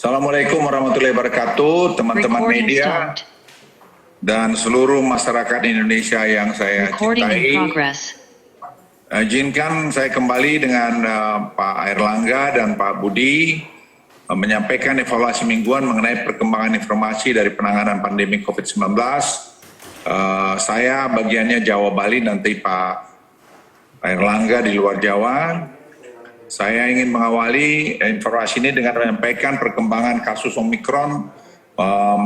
Assalamualaikum warahmatullahi wabarakatuh, teman-teman media dan seluruh masyarakat Indonesia yang saya cintai. Izinkan saya kembali dengan Pak Airlangga dan Pak Budi menyampaikan evaluasi mingguan mengenai perkembangan informasi dari penanganan pandemi COVID-19. Saya bagiannya Jawa Bali, nanti Pak Airlangga di luar Jawa. Saya ingin mengawali informasi ini dengan menyampaikan perkembangan kasus Omikron.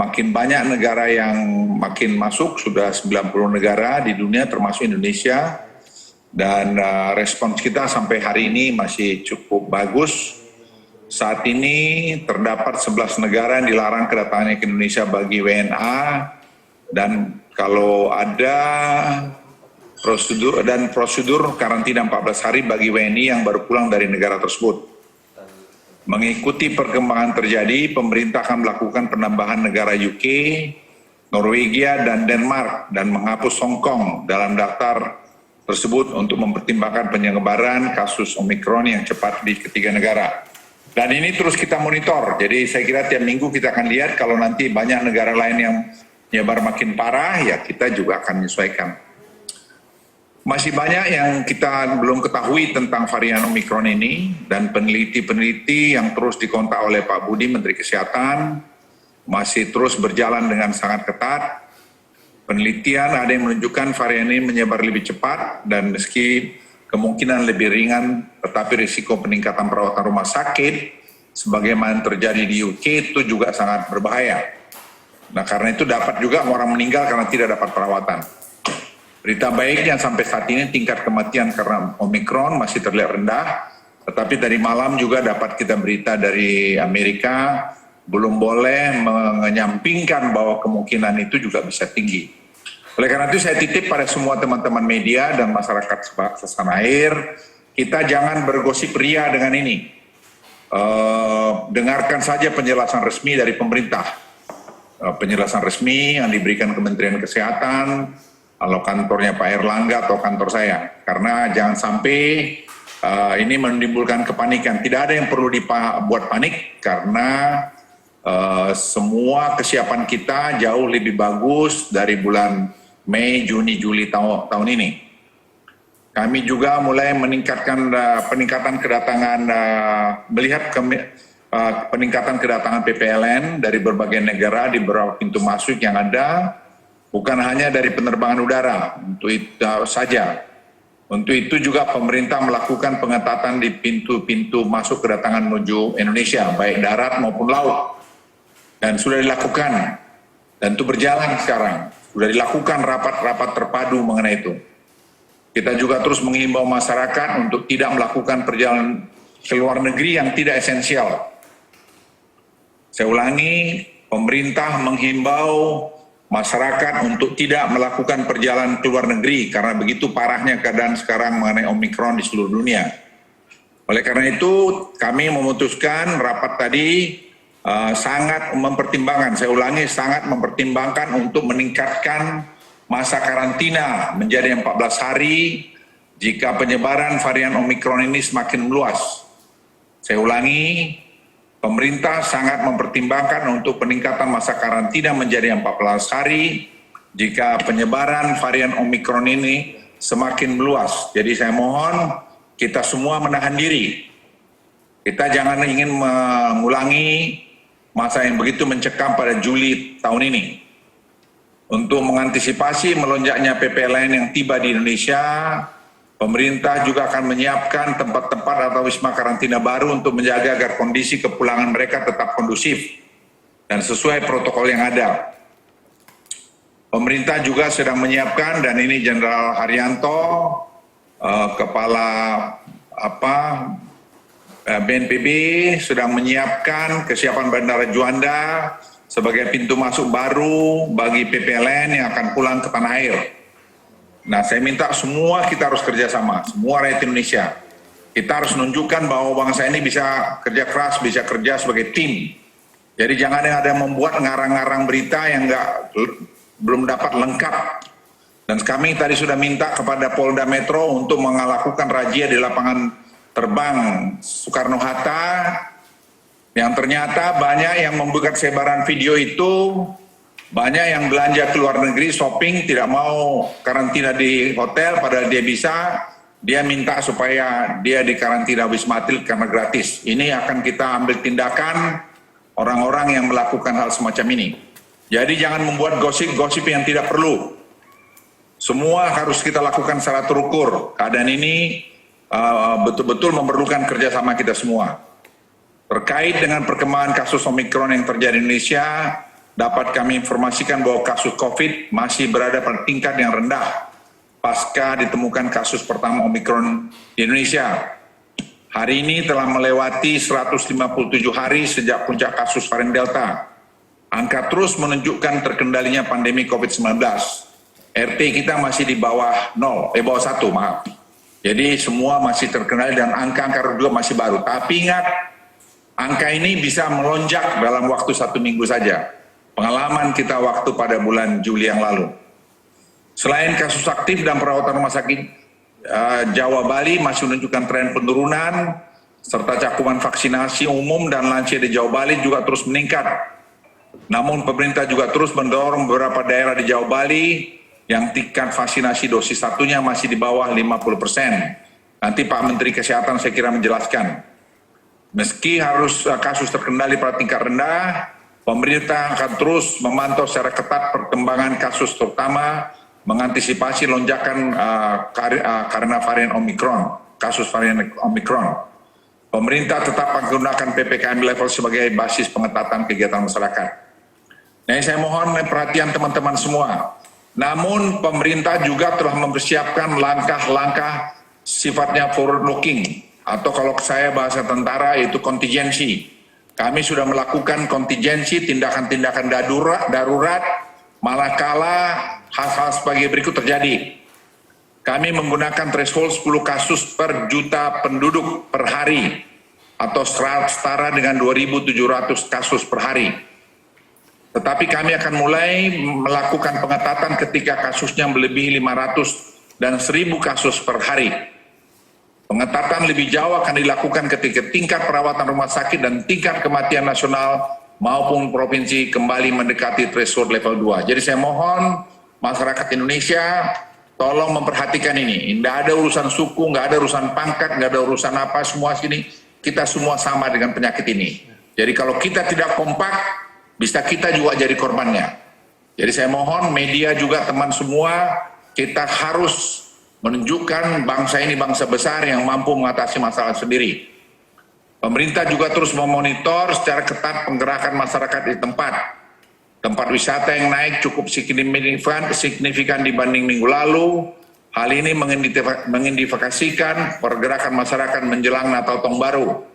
Makin banyak negara yang makin masuk, sudah 90 negara di dunia termasuk Indonesia. Dan respons kita sampai hari ini masih cukup bagus. Saat ini terdapat 11 negara yang dilarang kedatangannya ke Indonesia bagi WNA. Dan kalau ada prosedur karantina 14 hari bagi WNI yang baru pulang dari negara tersebut. Mengikuti perkembangan terjadi, pemerintah akan melakukan penambahan negara UK, Norwegia, dan Denmark, dan menghapus Hong Kong dalam daftar tersebut untuk mempertimbangkan penyebaran kasus Omikron yang cepat di ketiga negara. Dan ini terus kita monitor, jadi saya kira tiap minggu kita akan lihat kalau nanti banyak negara lain yang menyebar makin parah, ya kita juga akan menyesuaikan. Masih banyak yang kita belum ketahui tentang varian Omikron ini, dan peneliti-peneliti yang terus dikontak oleh Pak Budi, Menteri Kesehatan, masih terus berjalan dengan sangat ketat. Penelitian ada yang menunjukkan varian ini menyebar lebih cepat, dan meski kemungkinan lebih ringan, tetapi risiko peningkatan perawatan rumah sakit, sebagaimana terjadi di UK, itu juga sangat berbahaya. Nah, karena itu dapat juga orang meninggal karena tidak dapat perawatan. Berita baiknya sampai saat ini tingkat kematian karena Omikron masih terlihat rendah, tetapi tadi malam juga dapat kita berita dari Amerika, belum boleh menyampingkan bahwa kemungkinan itu juga bisa tinggi. Oleh karena itu saya titip pada semua teman-teman media dan masyarakat setanah air, kita jangan bergosip ria dengan ini. Dengarkan saja penjelasan resmi dari pemerintah. Penjelasan resmi yang diberikan Kementerian Kesehatan, kalau kantornya Pak Airlangga atau kantor saya, karena jangan sampai ini menimbulkan kepanikan. Tidak ada yang perlu dibuat panik karena semua kesiapan kita jauh lebih bagus dari bulan Mei, Juni, Juli tahun ini. Kami juga mulai meningkatkan peningkatan kedatangan, melihat peningkatan kedatangan PPLN dari berbagai negara di beberapa pintu masuk yang ada. Bukan hanya dari penerbangan udara, untuk itu saja. Untuk itu juga pemerintah melakukan pengetatan di pintu-pintu masuk kedatangan menuju Indonesia, baik darat maupun laut. Dan sudah dilakukan, dan itu berjalan sekarang. Sudah dilakukan rapat-rapat terpadu mengenai itu. Kita juga terus menghimbau masyarakat untuk tidak melakukan perjalanan ke luar negeri yang tidak esensial. Saya ulangi, pemerintah menghimbau masyarakat untuk tidak melakukan perjalanan ke luar negeri karena begitu parahnya keadaan sekarang mengenai Omikron di seluruh dunia. Oleh karena itu kami memutuskan rapat tadi sangat mempertimbangkan, saya ulangi sangat mempertimbangkan untuk meningkatkan masa karantina menjadi 14 hari jika penyebaran varian Omikron ini semakin meluas. Saya ulangi, pemerintah sangat mempertimbangkan untuk peningkatan masa karantina menjadi 14 hari jika penyebaran varian Omikron ini semakin meluas. Jadi saya mohon kita semua menahan diri. Kita jangan ingin mengulangi masa yang begitu mencekam pada Juli tahun ini. Untuk mengantisipasi melonjaknya PPLN yang tiba di Indonesia, pemerintah juga akan menyiapkan tempat-tempat atau wisma karantina baru untuk menjaga agar kondisi kepulangan mereka tetap kondusif dan sesuai protokol yang ada. Pemerintah juga sedang menyiapkan, dan ini Jenderal Haryanto, Kepala BNPB, sedang menyiapkan kesiapan Bandara Juanda sebagai pintu masuk baru bagi PPLN yang akan pulang ke tanah air. Nah, saya minta semua kita harus kerjasama, semua rakyat Indonesia. Kita harus menunjukkan bahwa bangsa ini bisa kerja keras, bisa kerja sebagai tim. Jadi jangan ada yang membuat ngarang-ngarang berita yang belum dapat lengkap. Dan kami tadi sudah minta kepada Polda Metro untuk melakukan razia di lapangan terbang Soekarno-Hatta Yang ternyata banyak yang membuat sebaran video itu, banyak yang belanja ke luar negeri, shopping, tidak mau karantina di hotel, padahal dia bisa, dia minta supaya dia di karantina Wisma Atlet karena gratis. Ini akan kita ambil tindakan orang-orang yang melakukan hal semacam ini. Jadi jangan membuat gosip-gosip yang tidak perlu. Semua harus kita lakukan secara terukur. Keadaan ini betul-betul memerlukan kerjasama kita semua. Terkait dengan perkembangan kasus Omikron yang terjadi di Indonesia, dapat kami informasikan bahwa kasus COVID masih berada pada tingkat yang rendah pasca ditemukan kasus pertama Omikron di Indonesia. Hari ini telah melewati 157 hari sejak puncak kasus varian Delta. Angka terus menunjukkan terkendalinya pandemi COVID-19. RT kita masih di bawah 1, maaf. Jadi semua masih terkendali dan angka-angka juga masih baru. Tapi ingat, angka ini bisa melonjak dalam waktu 1 minggu saja. Pengalaman kita waktu pada bulan Juli yang lalu. Selain kasus aktif dan perawatan rumah sakit Jawa Bali masih menunjukkan tren penurunan, serta cakupan vaksinasi umum dan lansia di Jawa Bali juga terus meningkat. Namun pemerintah juga terus mendorong beberapa daerah di Jawa Bali yang tingkat vaksinasi dosis satunya masih di bawah 50%. Nanti Pak Menteri Kesehatan saya kira menjelaskan. Meski harus kasus terkendali pada tingkat rendah, pemerintah akan terus memantau secara ketat perkembangan kasus, terutama mengantisipasi lonjakan karena varian Omikron, kasus varian Omikron. Pemerintah tetap menggunakan PPKM level sebagai basis pengetatan kegiatan masyarakat. Nah, saya mohon perhatian teman-teman semua. Namun pemerintah juga telah mempersiapkan langkah-langkah sifatnya forward looking, atau kalau saya bahasa tentara itu kontingensi. Kami sudah melakukan kontingensi, tindakan-tindakan darurat, manakala hal-hal sebagai berikut terjadi. Kami menggunakan threshold 10 kasus per juta penduduk per hari, atau setara dengan 2.700 kasus per hari. Tetapi kami akan mulai melakukan pengetatan ketika kasusnya melebihi 500 dan 1.000 kasus per hari. Pengetatan lebih jauh akan dilakukan ketika tingkat perawatan rumah sakit dan tingkat kematian nasional maupun provinsi kembali mendekati threshold level 2. Jadi saya mohon masyarakat Indonesia tolong memperhatikan ini. Tidak ada urusan suku, nggak ada urusan pangkat, nggak ada urusan apa, semua sini kita semua sama dengan penyakit ini. Jadi kalau kita tidak kompak, bisa kita juga jadi korbannya. Jadi saya mohon media juga teman semua, kita harus menunjukkan bangsa ini bangsa besar yang mampu mengatasi masalah sendiri. Pemerintah juga terus memonitor secara ketat penggerakan masyarakat di tempat wisata yang naik cukup signifikan dibanding minggu lalu. Hal ini mengindikasikan pergerakan masyarakat menjelang Natal Tahun Baru.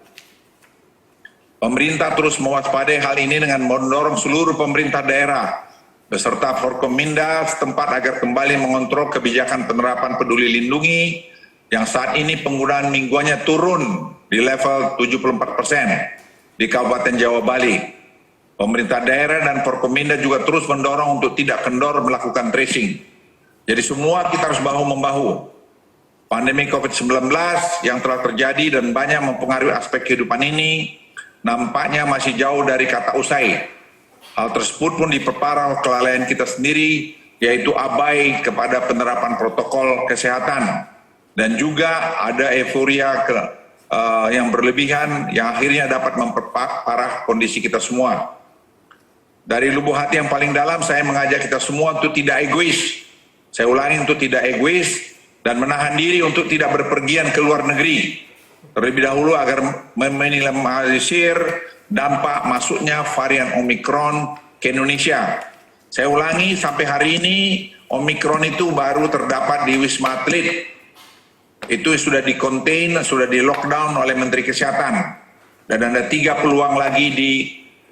Pemerintah terus mewaspadai hal ini dengan mendorong seluruh pemerintah daerah beserta Forkominda setempat agar kembali mengontrol kebijakan penerapan Peduli Lindungi yang saat ini penggunaan mingguannya turun di level 74% di Kabupaten Jawa Bali. Pemerintah daerah dan Forkominda juga terus mendorong untuk tidak kendor melakukan tracing. Jadi semua kita harus bahu-membahu. Pandemi COVID-19 yang telah terjadi dan banyak mempengaruhi aspek kehidupan ini nampaknya masih jauh dari kata usai. Hal tersebut pun diperparah kelalaian kita sendiri, yaitu abai kepada penerapan protokol kesehatan. Dan juga ada euforia yang berlebihan yang akhirnya dapat memperparah kondisi kita semua. Dari lubuk hati yang paling dalam saya mengajak kita semua untuk tidak egois. Saya ulangi, untuk tidak egois dan menahan diri untuk tidak berpergian ke luar negeri. Terlebih dahulu agar meminimalisir dampak masuknya varian Omikron ke Indonesia. Saya ulangi, sampai hari ini Omikron itu baru terdapat di Wisma Atlet. Itu sudah di-contain, sudah di-lockdown oleh Menteri Kesehatan. Dan ada 3 peluang lagi di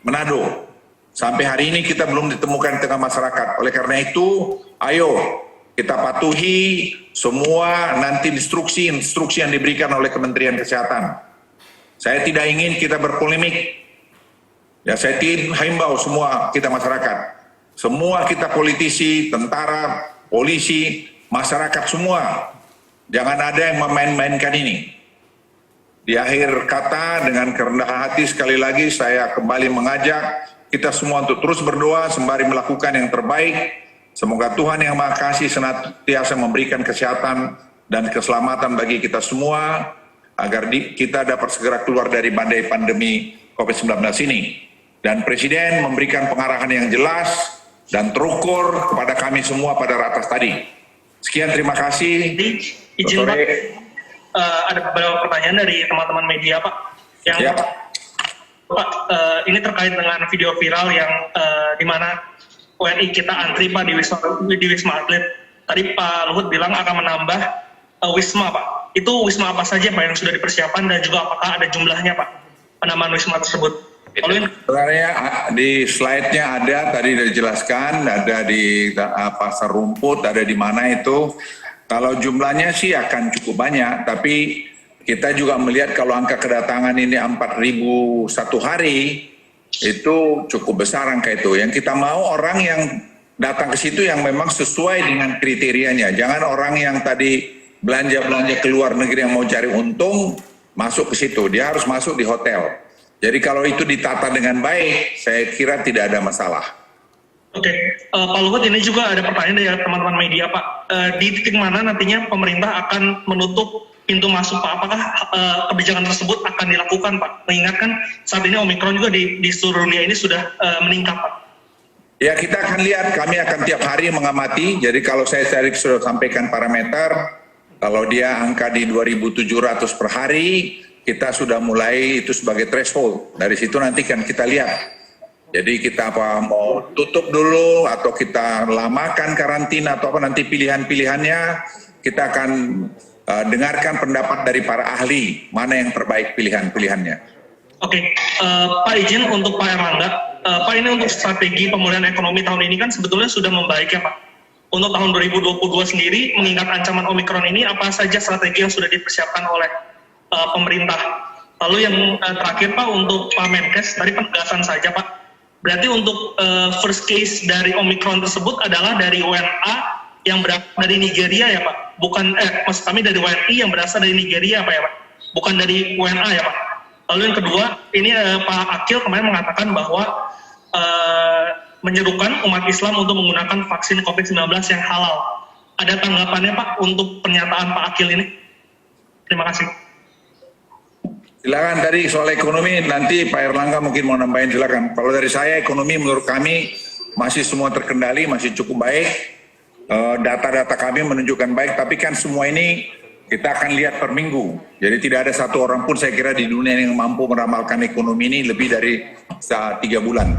Manado. Sampai hari ini kita belum ditemukan di tengah masyarakat. Oleh karena itu, ayo kita patuhi semua nanti instruksi yang diberikan oleh Kementerian Kesehatan. Saya tidak ingin kita berpolemik. Ya, saya himbau semua kita masyarakat. Semua kita politisi, tentara, polisi, masyarakat semua. Jangan ada yang memain-mainkan ini. di akhir kata dengan kerendahan hati sekali lagi saya kembali mengajak kita semua untuk terus berdoa sembari melakukan yang terbaik. Semoga Tuhan Yang Maha Kasih senantiasa memberikan kesehatan dan keselamatan bagi kita semua agar kita dapat segera keluar dari badai pandemi COVID-19 ini. Dan Presiden memberikan pengarahan yang jelas dan terukur kepada kami semua pada ratas tadi. Sekian, terima kasih. Izin Pak. Ada beberapa pertanyaan dari teman-teman media Pak. Yang ya. Pak, ini terkait dengan video viral yang di mana WNI kita antri Pak di Wisma Atlet. Tadi Pak Luhut bilang akan menambah wisma Pak. Itu wisma apa saja Pak yang sudah dipersiapkan dan juga apakah ada jumlahnya Pak penambahan wisma tersebut? Sebenarnya di slide-nya ada tadi dijelaskan, ada di Pasar Rumput, ada di mana itu. Kalau jumlahnya sih akan cukup banyak, tapi kita juga melihat kalau angka kedatangan ini 4.000 satu hari, itu cukup besar angka itu. Yang kita mau orang yang datang ke situ yang memang sesuai dengan kriterianya. Jangan orang yang tadi belanja-belanja ke luar negeri yang mau cari untung, masuk ke situ. Dia harus masuk di hotel. Jadi kalau itu ditata dengan baik, saya kira tidak ada masalah. Oke, Pak Luhut, ini juga ada pertanyaan dari teman-teman media Pak. Di titik mana nantinya pemerintah akan menutup pintu masuk Pak? Apakah kebijakan tersebut akan dilakukan Pak? Mengingatkan saat ini Omikron juga di seluruh dunia ini sudah meningkat Pak. Ya, kita akan lihat, kami akan tiap hari mengamati. Jadi kalau saya tadi sudah sampaikan parameter, kalau dia angka di 2.700 per hari, kita sudah mulai itu sebagai threshold. Dari situ nanti kan kita lihat. Jadi kita apa mau tutup dulu atau kita lamakan karantina atau apa nanti pilihan-pilihannya kita akan dengarkan pendapat dari para ahli mana yang terbaik pilihan-pilihannya. Oke, Pak izin untuk Pak Erlangga, Pak ini untuk strategi pemulihan ekonomi tahun ini kan sebetulnya sudah membaik ya Pak. Untuk tahun 2022 sendiri mengingat ancaman Omikron ini apa saja strategi yang sudah dipersiapkan oleh pemerintah? Lalu yang terakhir Pak untuk Pak Menkes tadi penegasan saja Pak. Berarti untuk first case dari Omikron tersebut adalah dari WNA yang berasal dari Nigeria ya Pak? Bukan, maksud kami dari WNI yang berasal dari Nigeria Pak ya Pak? Bukan dari WNA ya Pak? Lalu yang kedua, ini Pak Akil kemarin mengatakan bahwa menyerukan umat Islam untuk menggunakan vaksin COVID-19 yang halal. Ada tanggapannya Pak untuk pernyataan Pak Akil ini? Terima kasih. Silakan tadi soal ekonomi, nanti Pak Erlangga mungkin mau nambahin, silakan. Kalau dari saya ekonomi menurut kami masih semua terkendali, masih cukup baik. Data-data kami menunjukkan baik, tapi kan semua ini kita akan lihat per minggu. Jadi tidak ada satu orang pun saya kira di dunia yang mampu meramalkan ekonomi ini lebih dari 3 bulan.